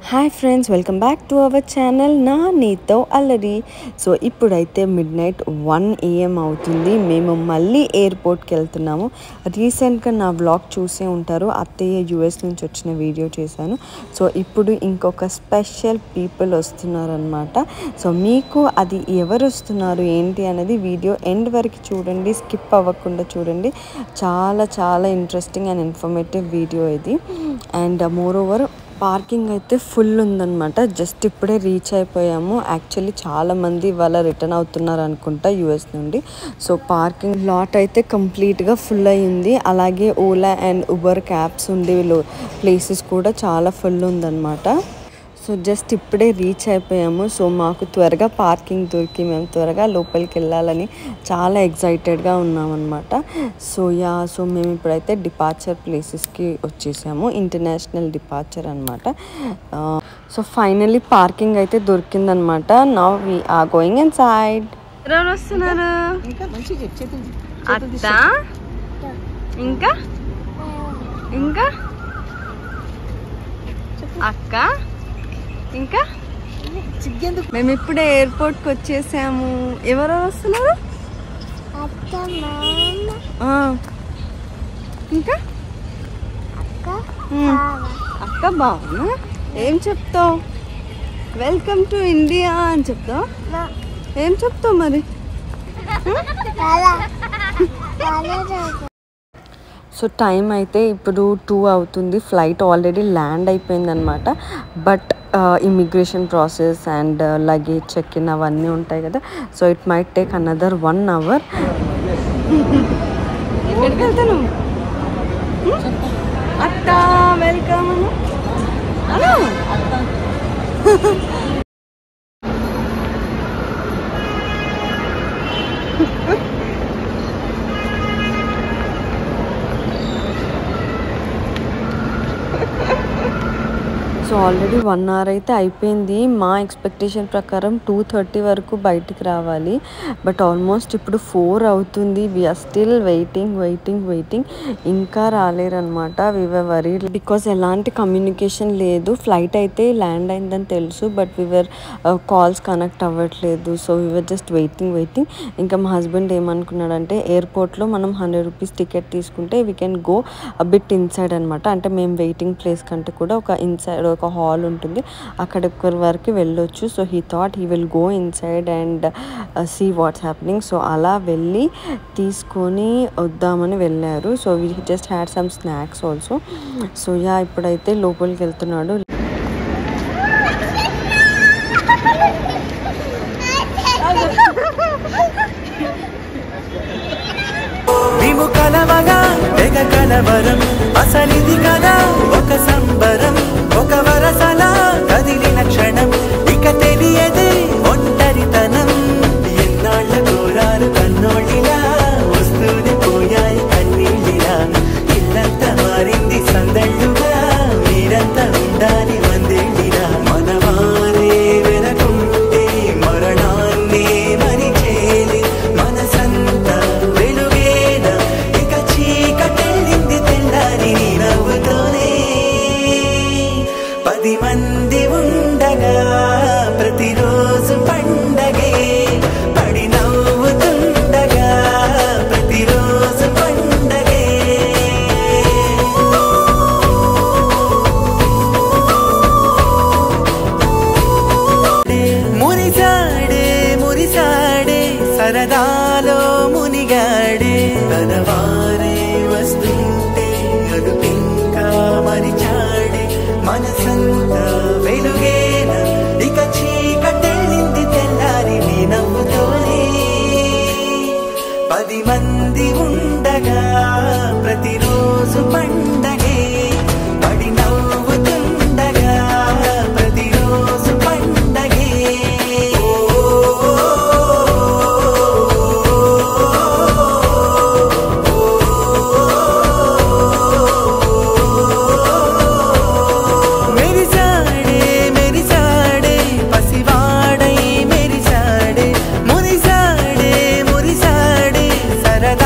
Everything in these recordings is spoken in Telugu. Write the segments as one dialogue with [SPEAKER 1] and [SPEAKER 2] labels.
[SPEAKER 1] Hi friends, welcome back to our channel నా నీతో అల్లరి. సో ఇప్పుడైతే మిడ్-నైట్ 1 AM అవుతుంది. మేము మళ్ళీ ఎయిర్పోర్ట్కి వెళ్తున్నాము. రీసెంట్గా నా వ్లాగ్ చూసే ఉంటారు, అత్తయ్య US నుంచి వచ్చిన వీడియో చేశాను. సో ఇప్పుడు ఇంకొక స్పెషల్ పీపుల్ వస్తున్నారనమాట. సో మీకు అది ఎవరు వస్తున్నారు ఏంటి అనేది వీడియో ఎండ్ వరకు చూడండి, స్కిప్ అవ్వకుండా చూడండి. చాలా చాలా ఇంట్రెస్టింగ్ అండ్ ఇన్ఫర్మేటివ్ వీడియో ఇది. అండ్ మోర్ ఓవర్ పార్కింగ్ అయితే ఫుల్ ఉందన్నమాట. జస్ట్ ఇప్పుడే రీచ్ అయిపోయాము. యాక్చువల్లీ చాలామంది ఇవాళ రిటర్న్ అవుతున్నారు అనుకుంటా US నుండి. సో పార్కింగ్ లాట్ అయితే కంప్లీట్గా ఫుల్ అయ్యింది. అలాగే ఓలా అండ్ ఉబర్ క్యాబ్స్ ఉండే ప్లేసెస్ కూడా చాలా ఫుల్ ఉందన్నమాట. సో జస్ట్ ఇప్పుడే రీచ్ అయిపోయాము. సో మాకు త్వరగా పార్కింగ్ దొరికి మేము త్వరగా లోపలికి వెళ్ళాలని చాలా ఎక్సైటెడ్గా ఉన్నామన్నమాట. సో మేము ఇప్పుడైతే డిపార్చర్ ప్లేసెస్కి వచ్చేసాము. ఇంటర్నేషనల్ డిపార్చర్ అనమాట. సో ఫైనల్లీ పార్కింగ్ అయితే దొరికిందనమాట. Now we are going inside. ఎవరు వస్తున్నారు? అత్త, ఇంకా ఇంకా అక్క, ఇంకా మేము ఇప్పుడే ఎయిర్పోర్ట్కి వచ్చేసాము. ఎవరు వస్తున్నారు? ఇంకా అక్క బావనా? ఏం చెప్తావు? వెల్కమ్ టు ఇండియా అని చెప్తావు? ఏం చెప్తావు మరి? సో టైం అయితే ఇప్పుడు 2 అవుతుంది. ఫ్లైట్ ఆల్రెడీ ల్యాండ్ అయిపోయిందనమాట. But immigration process and luggage check in అవన్నీ ఉంటాయి కదా. So it might take another 1 hour. ఎక్కడికి వెళ్తాను? అత్త welcome. Hello so already 1 hour అయితే అయిపోయింది. మా ఎక్స్పెక్టేషన్ ప్రకారం 2:30 వరకు బయటికి రావాలి. బట్ ఆల్మోస్ట్ ఇప్పుడు 4 అవుతుంది. We're still waiting. ఇంకా రాలేరనమాట. వీఆర్ వరీడ్ బికాస్ ఎలాంటి కమ్యూనికేషన్ లేదు. ఫ్లైట్ అయితే ల్యాండ్ అయిందని తెలుసు, బట్ వీఆర్ కాల్స్ కనెక్ట్ అవ్వట్లేదు. So we're just waiting. ఇంకా మా హస్బెండ్ ఏమనుకున్నాడంటే ఎయిర్పోర్ట్లో మనం 100 రూపీస్ టికెట్ తీసుకుంటే we can go bit inside అనమాట. అంటే మేము వెయిటింగ్ ప్లేస్ కంటే కూడా ఒక ఇన్సైడ్ ఒక హాల్ ఉంటుంది, అక్కడి వరకు వెళ్ళొచ్చు. So he thought he will go inside and see what's happening. So అలా వెళ్ళి తీసుకొని వద్దామని వెళ్ళారు. So we just had some snacks also. So ఇప్పుడైతే లోపలికి వెళ్తున్నాడు.
[SPEAKER 2] కలవరం అసలిది కదా ఒక సంబరం, ఒక వరసలా కదిలిన క్షణం, ఇక తెలియదే ఒంటరితనం. ఎన్నాళ్ళ కోరారు కన్నోళ్ళిలా, వస్తూనే పోయాయి కన్నీళ్ళిలా. ఇల్లంతా మారింది సందళ్ళుగా, మీరంతా ఉండాలి వందేళ్ళిలా. మనవారే వెనకుంటే మరణాన్నే మరిచేలి, మనసంతా వెలుగేనా ఇక చీకటెళ్ళింది తెల్లారి నీ నవ్వుతోనే. 10 మంది ఉండగా ప్రతిరోజు పండగే, పడి నవ్వుతుండగా ప్రతిరోజు పండగే. మురిసాడే సరదాలో మునిగాడే, తనవారే వస్తుంటే అదుపింకా మరిచాడే. మనసంతా వెలుగేనా ఇక చీకటెళ్ళింది తెల్లారి నీ నవ్వుతోనే. 10 మంది ఉండగా ప్రతిరోజు పండగే, పడి నవ్వుతుండగా ప్రతిరోజు పండగే. మెరిసాడే పసివాడై మెరిసాడే, మురిసాడే సరదా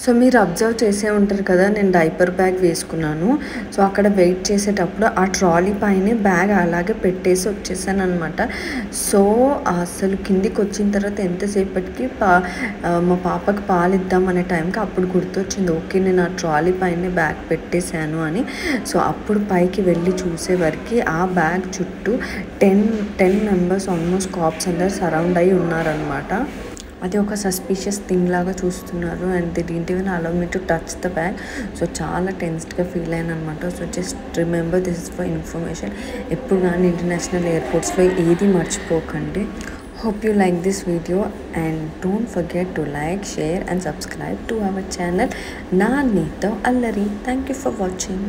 [SPEAKER 1] సో మీరు అబ్జర్వ్ చేసే ఉంటారు కదా, నేను డైపర్ బ్యాగ్ వేసుకున్నాను. సో అక్కడ వెయిట్ చేసేటప్పుడు ఆ ట్రాలీ పైన బ్యాగ్ అలాగే పెట్టేసి వచ్చేసాను అనమాట. సో అసలు కిందికి వచ్చిన తర్వాత ఎంతసేపటికి మా పాపకి పాలు ఇద్దాం అనే టైంకి అప్పుడు గుర్తొచ్చింది, ఓకే నేను ఆ ట్రాలీ పైన బ్యాగ్ పెట్టేశాను అని. సో అప్పుడు పైకి వెళ్ళి చూసేవరకు ఆ బ్యాగ్ చుట్టూ 10 మెంబర్స్ ఆల్మోస్ట్ కాప్స్ అందరు సరౌండ్ అయ్యి ఉన్నారనమాట. అది ఒక సస్పీషియస్ థింగ్ లాగా చూస్తున్నారు and the didn't even allow me to touch the bag. So చాలా టెన్స్డ్గా ఫీల్ అయ్యాను అనమాట. So just remember, this is for information. ఎప్పుడు కానీ ఇంటర్నేషనల్ ఎయిర్పోర్ట్స్లో ఏది మర్చిపోకండి. Hope you like this video and don't forget to like, share and subscribe to our channel Nanito Allari. Thank you for watching.